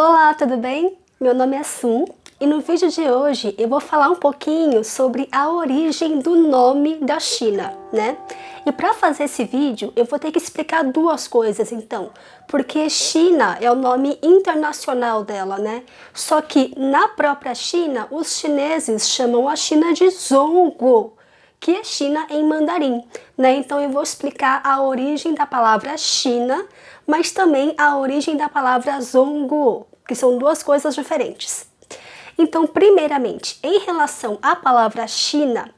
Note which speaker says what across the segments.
Speaker 1: Olá, tudo bem? Meu nome é Sun e no vídeo de hoje eu vou falar um pouquinho sobre a origem do nome da China, né? E para fazer esse vídeo eu vou ter que explicar duas coisas então, porque China é o nome internacional dela, né? Só que na própria China os chineses chamam a China de Zhongguo, que é China em mandarim, né? Então eu vou explicar a origem da palavra China, mas também a origem da palavra Zhongguo, que são duas coisas diferentes. Então, primeiramente, em relação à palavra China,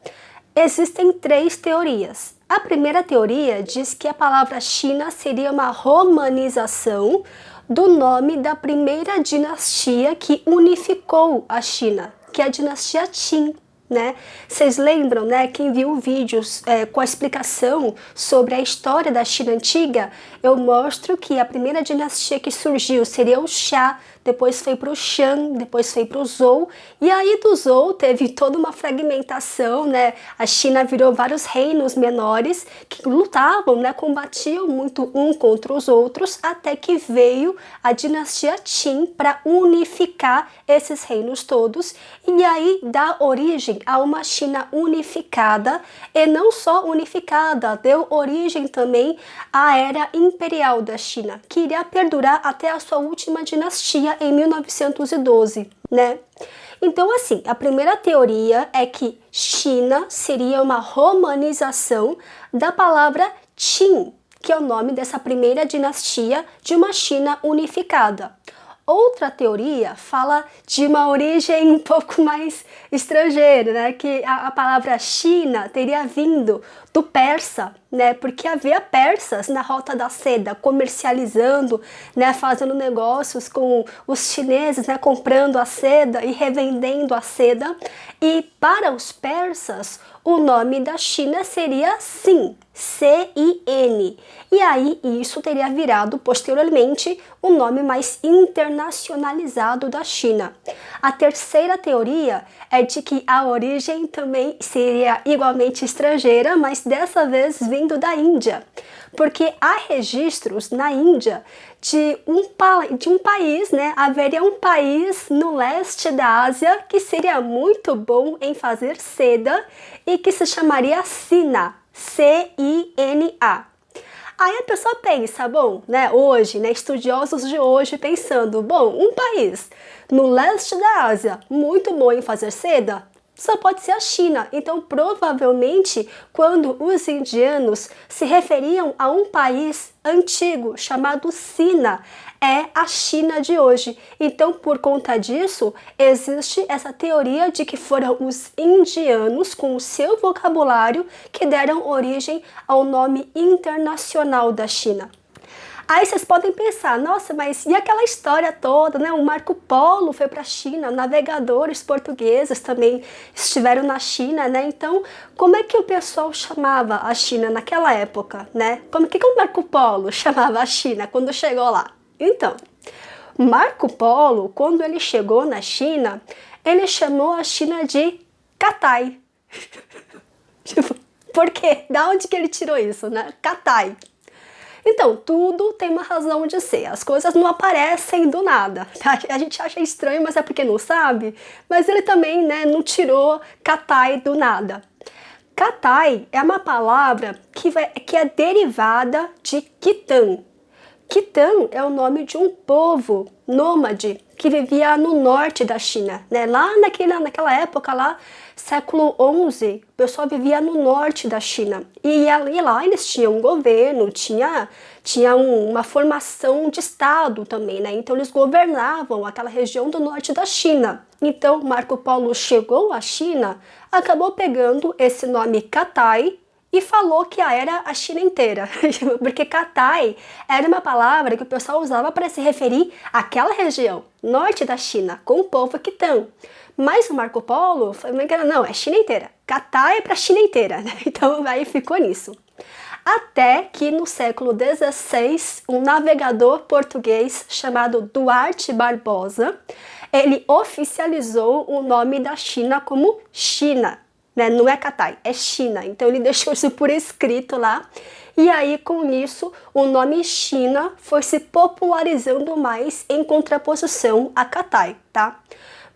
Speaker 1: existem três teorias. A primeira teoria diz que a palavra China seria uma romanização do nome da primeira dinastia que unificou a China, que é a dinastia Qin. Né? Vocês lembram, né? Quem viu vídeos com a explicação sobre a história da China antiga, eu mostro que a primeira dinastia que surgiu seria o Xia, depois foi para o Shang, depois foi para o Zhou, e aí do Zhou teve toda uma fragmentação, né? A China virou vários reinos menores que lutavam, né? Combatiam muito um contra os outros, até que veio a dinastia Qin para unificar esses reinos todos, e aí dá origem a uma China unificada, e não só unificada, deu origem também à era imperial da China, que iria perdurar até a sua última dinastia em 1912, né? Então, assim, a primeira teoria é que China seria uma romanização da palavra Qin, que é o nome dessa primeira dinastia de uma China unificada. Outra teoria fala de uma origem um pouco mais estrangeira, né? Que a palavra China teria vindo do persa, né? Porque havia persas na Rota da Seda comercializando, né? Fazendo negócios com os chineses, né? Comprando a seda e revendendo a seda. E para os persas, o nome da China seria Sin, C-I-N. E aí isso teria virado posteriormente o nome mais internacionalizado da China. A terceira teoria é de que a origem também seria igualmente estrangeira, mas dessa vez vindo da Índia. Porque há registros na Índia de um país, né? Haveria um país no leste da Ásia que seria muito bom em fazer seda e que se chamaria Sina, C-I-N-A. Aí a pessoa pensa, bom, né, hoje, né, estudiosos de hoje pensando, bom, um país no leste da Ásia muito bom em fazer seda, só pode ser a China. Então, provavelmente, quando os indianos se referiam a um país antigo chamado Sina, é a China de hoje. Então, por conta disso, existe essa teoria de que foram os indianos, com o seu vocabulário, que deram origem ao nome internacional da China. Aí vocês podem pensar, nossa, mas e aquela história toda, né? O Marco Polo foi para a China, navegadores portugueses também estiveram na China, né? Então, como é que o pessoal chamava a China naquela época, né? Como que o Marco Polo chamava a China quando chegou lá? Então, Marco Polo, quando ele chegou na China, ele chamou a China de Cathay. Tipo, por quê? Da onde que ele tirou isso, né? Cathay. Então, tudo tem uma razão de ser, as coisas não aparecem do nada, tá? A gente acha estranho, mas é porque não sabe, mas ele também, né, não tirou Cathay do nada. Cathay é uma palavra que é derivada de Khitan. Khitan é o nome de um povo nômade que vivia no norte da China, né? Lá naquela época, lá, século XI, o pessoal vivia no norte da China. E lá eles tinham um governo, tinha uma formação de Estado também, né? Então eles governavam aquela região do norte da China. Então Marco Polo chegou à China, acabou pegando esse nome Cathay, e falou que era a China inteira, porque Cathay era uma palavra que o pessoal usava para se referir àquela região, norte da China, com o povo Khitan. Mas o Marco Polo falou, não, é China inteira, Cathay é para a China inteira, né? Então aí ficou nisso. Até que no século XVI, um navegador português chamado Duarte Barbosa, ele oficializou o nome da China como China. né? Não é Katai, é China. Então ele deixou isso por escrito lá. E aí, com isso, o nome China foi se popularizando mais em contraposição a Katai, tá?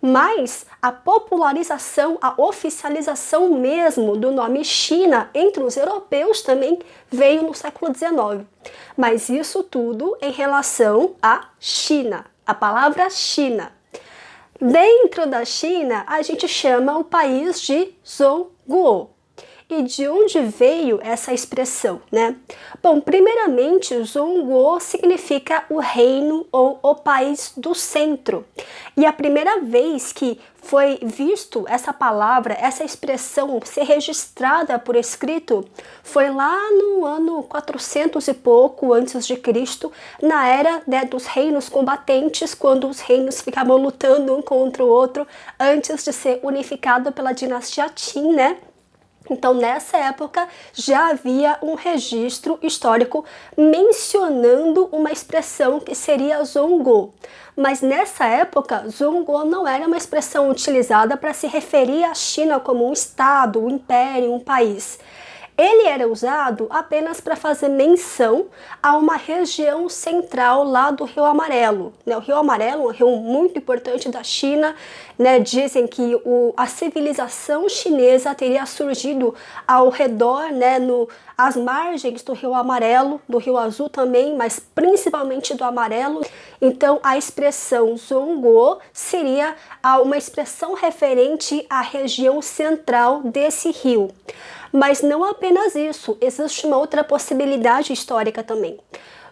Speaker 1: Mas a popularização, a oficialização mesmo do nome China entre os europeus também veio no século XIX. Mas isso tudo em relação à China, a palavra China. Dentro da China, a gente chama o país de Zhongguo. E de onde veio essa expressão, né? Bom, primeiramente, Zhongguo significa o reino ou o país do centro. E a primeira vez que foi visto essa palavra, essa expressão ser registrada por escrito, foi lá no ano 400 e pouco antes de Cristo, na era, né, dos reinos combatentes, quando os reinos ficavam lutando um contra o outro, antes de ser unificado pela dinastia Qin, né? Então, nessa época, já havia um registro histórico mencionando uma expressão que seria Zhongguo. Mas nessa época, Zhongguo não era uma expressão utilizada para se referir à China como um estado, um império, um país. Ele era usado apenas para fazer menção a uma região central lá do Rio Amarelo. O Rio Amarelo é um rio muito importante da China, né? Dizem que a civilização chinesa teria surgido ao redor, né, às margens do Rio Amarelo, do Rio Azul também, mas principalmente do Amarelo. Então a expressão Zhongguo seria uma expressão referente à região central desse rio. Mas não apenas isso, existe uma outra possibilidade histórica também.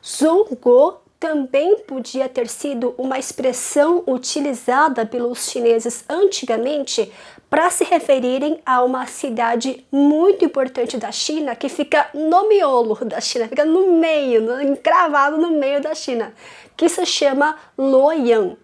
Speaker 1: Zhongguo também podia ter sido uma expressão utilizada pelos chineses antigamente para se referirem a uma cidade muito importante da China que fica no miolo da China, fica no meio, encravado no meio da China, que se chama Luoyang.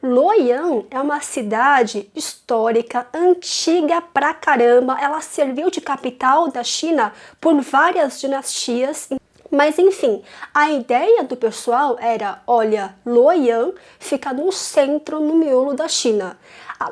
Speaker 1: Luoyang é uma cidade histórica, antiga pra caramba, ela serviu de capital da China por várias dinastias, mas enfim, a ideia do pessoal era, olha, Luoyang fica no centro, no miolo da China.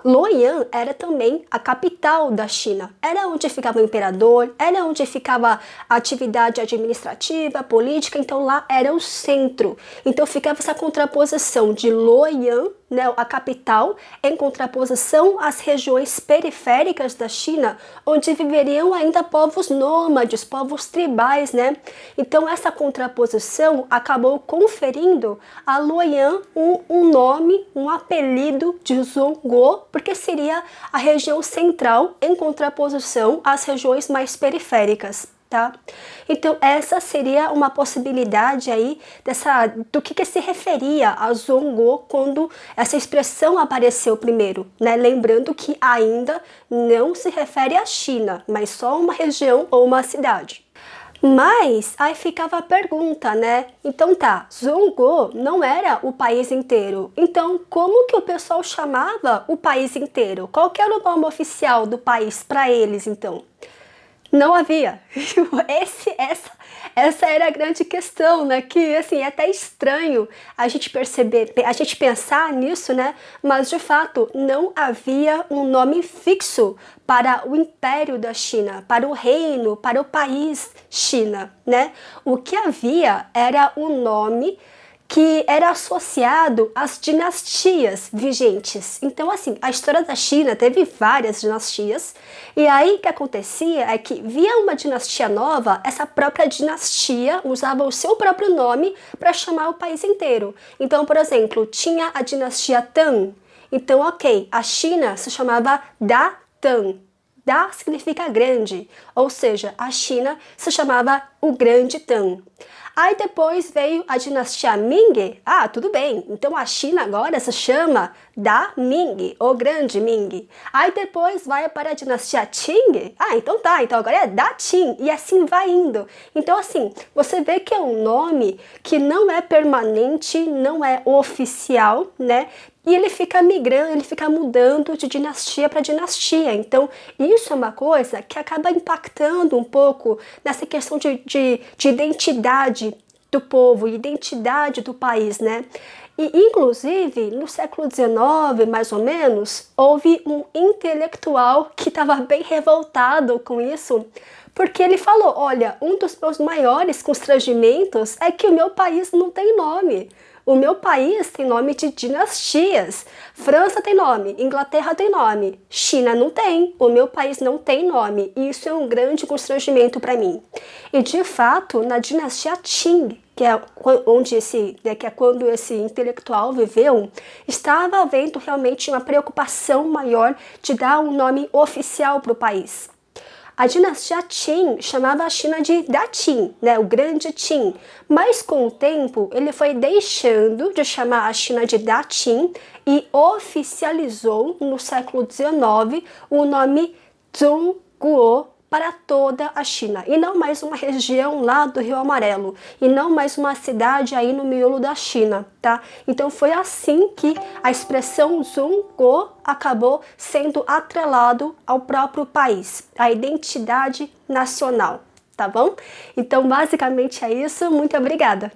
Speaker 1: Luoyang era também a capital da China, era onde ficava o imperador, era onde ficava a atividade administrativa, política, então lá era o centro. Então ficava essa contraposição de Luoyang, né, a capital, em contraposição às regiões periféricas da China, onde viveriam ainda povos nômades, povos tribais, né? Então essa contraposição acabou conferindo a Luoyang um nome, um apelido de Zhongguo, porque seria a região central em contraposição às regiões mais periféricas, tá? Então essa seria uma possibilidade aí do que se referia a Zhongguo quando essa expressão apareceu primeiro, né? Lembrando que ainda não se refere à China, mas só uma região ou uma cidade. Mas aí ficava a pergunta, né? Então tá, Zhongguo não era o país inteiro. Então como que o pessoal chamava o país inteiro? Qual que era o nome oficial do país para eles então? Não havia. Essa era a grande questão, né? Que assim, é até estranho a gente perceber, a gente pensar nisso, né? Mas de fato não havia um nome fixo para o Império da China, para o reino, para o país China, né? O que havia era um nome que era associado às dinastias vigentes. Então, assim, a história da China teve várias dinastias, e aí o que acontecia é que via uma dinastia nova, essa própria dinastia usava o seu próprio nome para chamar o país inteiro. Então, por exemplo, tinha a dinastia Tang, então, ok, a China se chamava Da Tang. Da significa grande, ou seja, a China se chamava o Grande Tang. Aí depois veio a dinastia Ming. Ah, tudo bem. Então a China agora se chama Da Ming, o Grande Ming. Aí depois vai para a dinastia Qing. Ah, então tá. Então agora é Da Qing. E assim vai indo. Então assim, você vê que é um nome que não é permanente, não é oficial, né? E ele fica migrando, ele fica mudando de dinastia para dinastia. Então, isso é uma coisa que acaba impactando um pouco nessa questão de identidade do povo, identidade do país, né? E, inclusive, no século XIX, mais ou menos, houve um intelectual que estava bem revoltado com isso, porque ele falou, olha, um dos meus maiores constrangimentos é que o meu país não tem nome. O meu país tem nome de dinastias. França tem nome, Inglaterra tem nome, China não tem. O meu país não tem nome. E isso é um grande constrangimento para mim. E de fato, na dinastia Qing, que é quando esse intelectual viveu, estava havendo realmente uma preocupação maior de dar um nome oficial para o país. A dinastia Qin chamava a China de Da Qin, né, o grande Qin, mas com o tempo ele foi deixando de chamar a China de Da Qin e oficializou no século XIX o nome Zhongguo para toda a China, e não mais uma região lá do Rio Amarelo, e não mais uma cidade aí no miolo da China, tá? Então foi assim que a expressão Zhongguo acabou sendo atrelado ao próprio país, à identidade nacional, tá bom? Então basicamente é isso, muito obrigada!